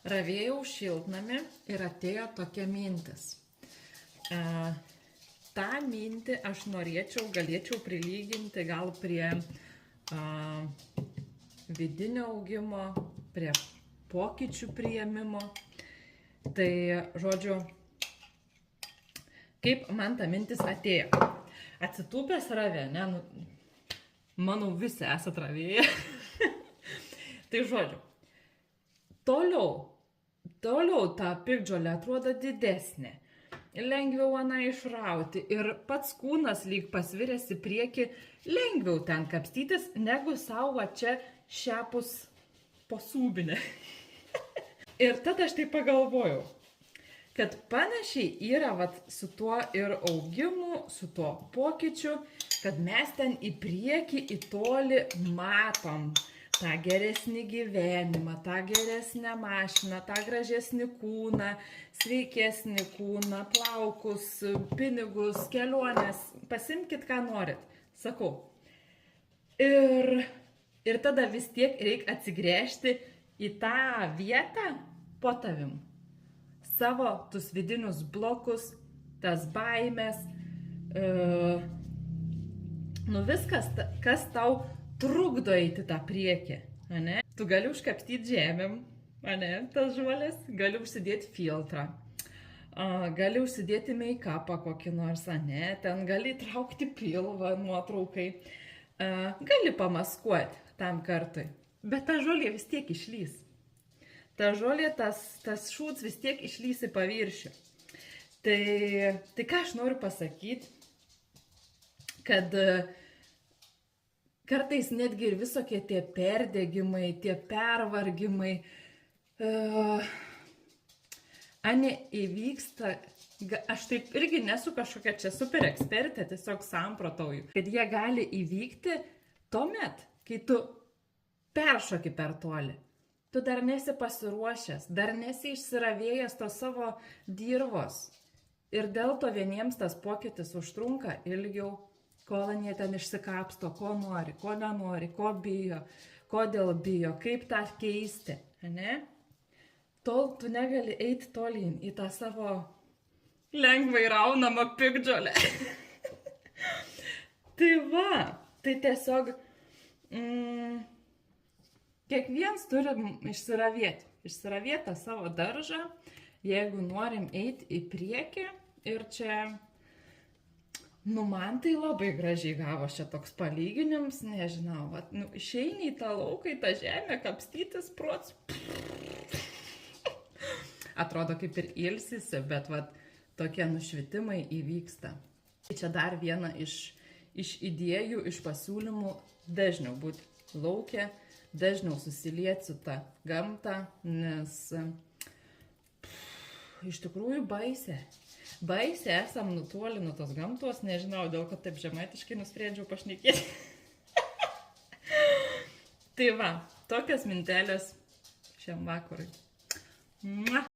ravėjau šiltnamį ir atėjo tokia mintis. Ta mintį aš galėčiau prilyginti gal prie vidinio augimo, prie pokyčių priėmimo. Tai, žodžiu, kaip man ta mintis atėjo. Atsitūpęs ravė, ne, manau, visi esat ravėję. Tai, žodžiu, toliau ta piktžolė atrodo didesnė. Lengviau aną išrauti ir pats kūnas lyg pasviręs į priekį, lengviau ten kapstytis, negu savo čia šiapus posūbinę. Ir tada aš tai pagalvojau, kad panašiai yra su tuo ir augimu, su tuo pokyčiu, kad mes ten į priekį, į tolį matom tą geresnį gyvenimą, tą geresnę mašiną, tą gražesnį kūną, sveikesnį kūną, plaukus, pinigus, keliones, pasimkit, ką norit, sakau. Ir tada vis tiek reikia atsigręžti į tą vietą po tavim. Savo tus vidinius blokus, tas baimės, viskas, kas tau trukdo eiti tą priekį, ane? Tu gali užkapstyti žemėm, ane, tas žuolės, gali užsidėti filtrą, gali užsidėti make-upą kokį nors, ane, ten gali traukti pilvą nuotraukai, gali pamaskuoti tam kartui, bet ta žuolė vis tiek išlys. Ta žuolė, tas šūds vis tiek išlys į paviršių. Tai ką aš noriu pasakyti, kad kartais netgi ir visokie tie perdegimai, tie pervargimai, įvyksta, aš taip irgi nesu kažkokia čia super ekspertė, tiesiog samprotauju, kad jie gali įvykti tuomet, kai tu peršoki per toli. Tu dar nesi pasiruošęs, dar nesi išsiravėjęs to savo dirvos. Ir dėl to vieniems tas pokytis užtrunka ilgiau, kol jie ten išsikapsto, ko nori, ko nenori, ko bijo, kodėl bijo, kaip tą keisti, ne? Tol tu negali eiti tolyn į tą savo lengvai raunamą piktžolę. Tai va, tai tiesiog kiekvienas turi išsiravėti tą savo daržą, jeigu norim eiti į priekį. Ir čia, man tai labai gražiai gavo čia toks palyginimas, nežinau, išeini į tą lauką, į tą žemę, kapstytis prots. Atrodo kaip ir ilsisi, bet tokie nušvitimai įvyksta. Čia dar viena iš idėjų, iš pasiūlymų dažniau būti lauke, dažniau susilieti su tą gamtą, nes iš tikrųjų baisė. Baisė esam nutoli nuo tos gamtos, nežinau, dėl ko taip žemaitiškai nusprendžiau pašnekėti. Tai va, tokios mintelės šiam vakarui.